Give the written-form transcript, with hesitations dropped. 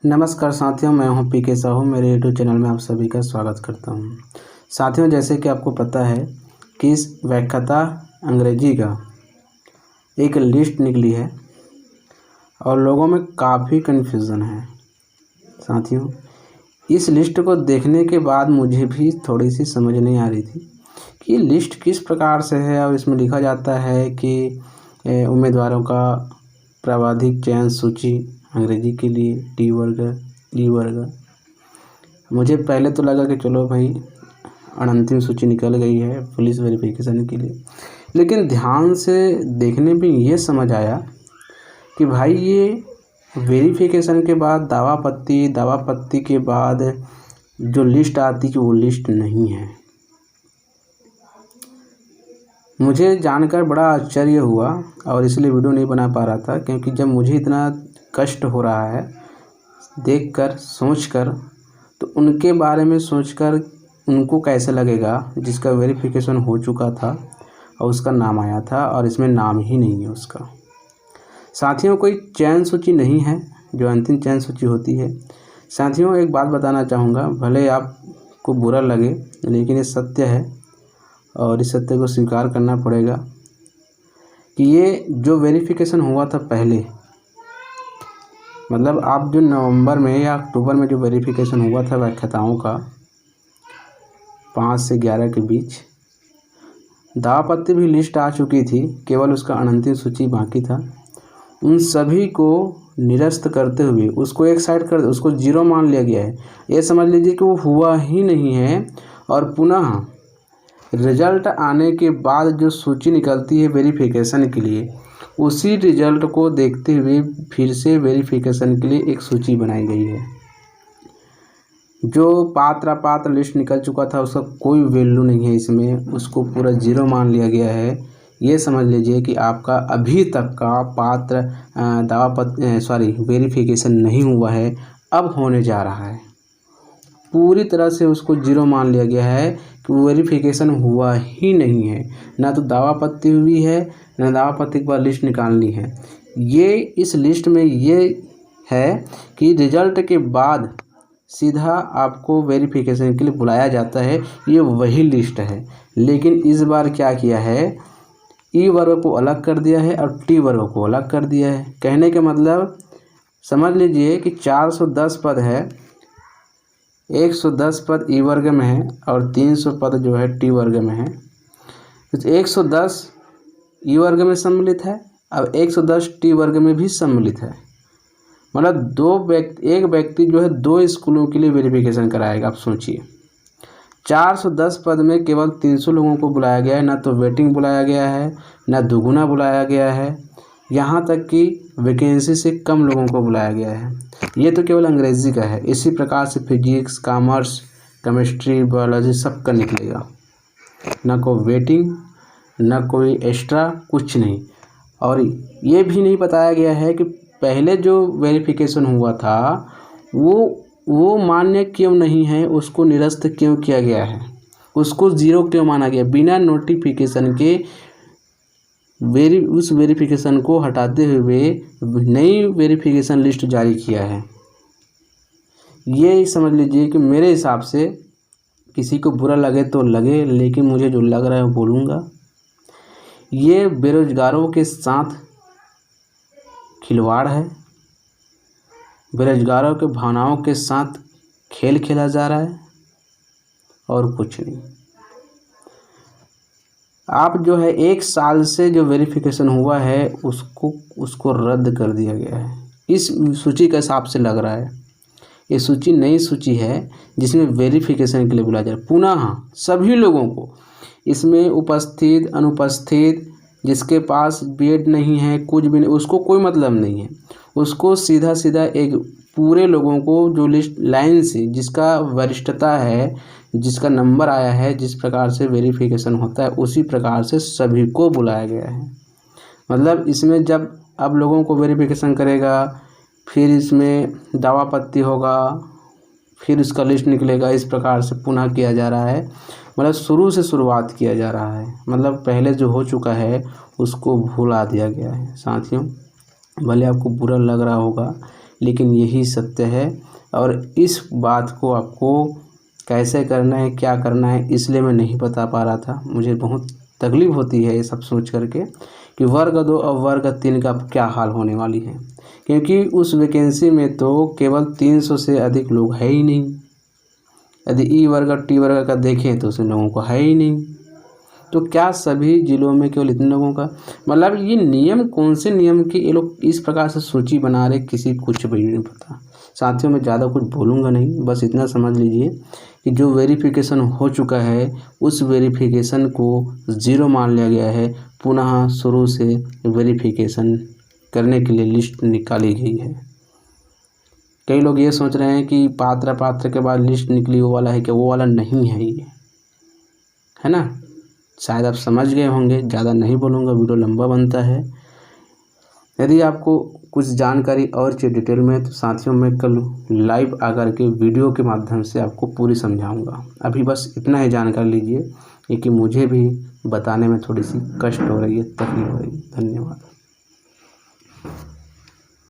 नमस्कार साथियों, मैं हूं पीके साहू। मेरे यूट्यूब चैनल में आप सभी का स्वागत करता हूं। साथियों, जैसे कि आपको पता है कि इस व्याख्याता अंग्रेजी का एक लिस्ट निकली है और लोगों में काफ़ी कन्फ्यूज़न है। साथियों, इस लिस्ट को देखने के बाद मुझे भी थोड़ी सी समझ नहीं आ रही थी कि लिस्ट किस प्रकार से है। और इसमें लिखा जाता है कि उम्मीदवारों का प्रावधानिक चयन सूची अंग्रेजी के लिए डी वर्ग, ई वर्ग। मुझे पहले तो लगा कि चलो भाई अंतिम सूची निकल गई है पुलिस वेरिफिकेशन के लिए, लेकिन ध्यान से देखने में ये समझ आया कि भाई ये वेरिफिकेशन के बाद दावा पत्ती के बाद जो लिस्ट आती है वो लिस्ट नहीं है। मुझे जानकर बड़ा आश्चर्य हुआ और इसलिए वीडियो नहीं बना पा रहा था, क्योंकि जब मुझे इतना कष्ट हो रहा है देखकर, सोचकर, तो उनके बारे में सोचकर उनको कैसे लगेगा जिसका वेरिफिकेशन हो चुका था और उसका नाम आया था और इसमें नाम ही नहीं है उसका। साथियों, कोई चयन सूची नहीं है जो अंतिम चयन सूची होती है। साथियों, एक बात बताना चाहूँगा, भले आपको बुरा लगे लेकिन ये सत्य है और इस सत्य को स्वीकार करना पड़ेगा कि ये जो वेरिफिकेशन हुआ था पहले, मतलब आप जो नवंबर में या अक्टूबर में जो वेरिफिकेशन हुआ था व्याख्याताओं का 5 से 11 के बीच, दावापत्ती भी लिस्ट आ चुकी थी, केवल उसका अंतिम सूची बाकी था। उन सभी को निरस्त करते हुए उसको एक साइड कर, उसको जीरो मान लिया गया है। ये समझ लीजिए कि वो हुआ ही नहीं है। और पुनः रिजल्ट आने के बाद जो सूची निकलती है वेरिफिकेशन के लिए, उसी रिजल्ट को देखते हुए फिर से वेरिफिकेशन के लिए एक सूची बनाई गई है। जो पात्र लिस्ट निकल चुका था उसका कोई वैल्यू नहीं है इसमें, उसको पूरा जीरो मान लिया गया है। ये समझ लीजिए कि आपका अभी तक का वेरिफिकेशन नहीं हुआ है, अब होने जा रहा है। पूरी तरह से उसको जीरो मान लिया गया है कि वेरिफिकेशन हुआ ही नहीं है। ना तो दावापत्ती हुई है, ना दावापत्ती के बाद लिस्ट निकालनी है। ये इस लिस्ट में ये है कि रिजल्ट के बाद सीधा आपको वेरिफिकेशन के लिए बुलाया जाता है, ये वही लिस्ट है। लेकिन इस बार क्या किया है, ई वर्ग को अलग कर दिया है और टी वर्ग को अलग कर दिया है। कहने का मतलब समझ लीजिए कि 410 पद है, 110 पद ई वर्ग में है और 300 पद जो है टी वर्ग में है। तो 110 ई वर्ग में सम्मिलित है, अब 110 टी वर्ग में भी सम्मिलित है। मतलब एक व्यक्ति जो है 2 स्कूलों के लिए वेरिफिकेशन कराएगा। आप सोचिए, 410 पद में केवल 300 लोगों को बुलाया गया है, ना तो वेटिंग बुलाया गया है, ना दुगुना बुलाया गया है, यहाँ तक कि वैकेंसी से कम लोगों को बुलाया गया है। ये तो केवल अंग्रेजी का है। इसी प्रकार से फिजिक्स, कॉमर्स, केमिस्ट्री, बायोलॉजी सबका निकलेगा। ना कोई वेटिंग, ना कोई एक्स्ट्रा, कुछ नहीं। और ये भी नहीं बताया गया है कि पहले जो वेरिफिकेशन हुआ था वो मान्य क्यों नहीं है, उसको निरस्त क्यों किया गया है, उसको ज़ीरो क्यों माना गया। बिना नोटिफिकेशन के उस वेरिफिकेशन को हटाते हुए नई वेरिफिकेशन लिस्ट जारी किया है। ये समझ लीजिए कि मेरे हिसाब से, किसी को बुरा लगे तो लगे, लेकिन मुझे जो लग रहा है वो बोलूँगा, ये बेरोजगारों के साथ खिलवाड़ है। बेरोजगारों के भावनाओं के साथ खेल खेला जा रहा है और कुछ नहीं। आप जो है 1 साल से जो वेरिफिकेशन हुआ है उसको रद्द कर दिया गया है। इस सूची के हिसाब से लग रहा है ये सूची नई सूची है जिसमें वेरिफिकेशन के लिए बुलाया जा रहा है। पुनः सभी लोगों को इसमें उपस्थित, अनुपस्थित, जिसके पास बीएड नहीं है, कुछ भी नहीं, उसको कोई मतलब नहीं है। उसको सीधा एक पूरे लोगों को जो लिस्ट लाइन से, जिसका वरिष्ठता है, जिसका नंबर आया है, जिस प्रकार से वेरिफिकेशन होता है उसी प्रकार से सभी को बुलाया गया है। मतलब इसमें जब अब लोगों को वेरिफिकेशन करेगा, फिर इसमें दावापत्ती होगा, फिर उसका लिस्ट निकलेगा, इस प्रकार से पुनः किया जा रहा है। मतलब शुरू से शुरुआत किया जा रहा है। मतलब पहले जो हो चुका है उसको भुला दिया गया है। साथियों, भले आपको बुरा लग रहा होगा लेकिन यही सत्य है। और इस बात को आपको कैसे करना है, क्या करना है, इसलिए मैं नहीं बता पा रहा था। मुझे बहुत तकलीफ़ होती है ये सब सोच करके कि वर्ग 2 और वर्ग 3 का क्या हाल होने वाली है, क्योंकि उस वैकेंसी में तो केवल 300 से अधिक लोग है ही नहीं। यदि ई वर्ग और टी वर्ग का देखें तो उसमें लोगों को है ही नहीं। तो क्या सभी जिलों में केवल इतने लोगों का, मतलब ये नियम कौन से नियम के ये लोग इस प्रकार से सूची बना रहे, किसी कुछ भी नहीं पता। साथियों, मैं ज़्यादा कुछ बोलूँगा नहीं, बस इतना समझ लीजिए कि जो वेरिफिकेशन हो चुका है उस वेरिफिकेशन को ज़ीरो मान लिया गया है। पुनः शुरू से वेरिफिकेशन करने के लिए लिस्ट निकाली गई है। कई लोग ये सोच रहे हैं कि पात्र के बाद लिस्ट निकली वो वाला है, कि वो वाला नहीं है ये, है ना। शायद आप समझ गए होंगे, ज़्यादा नहीं बोलूँगा, वीडियो लंबा बनता है। यदि आपको कुछ जानकारी और चाहिए डिटेल में तो साथियों मैं कल लाइव आकर के वीडियो के माध्यम से आपको पूरी समझाऊंगा। अभी बस इतना ही जानकारी लीजिए, क्योंकि मुझे भी बताने में थोड़ी सी कष्ट हो रही है, तकलीफ हो रही है। धन्यवाद।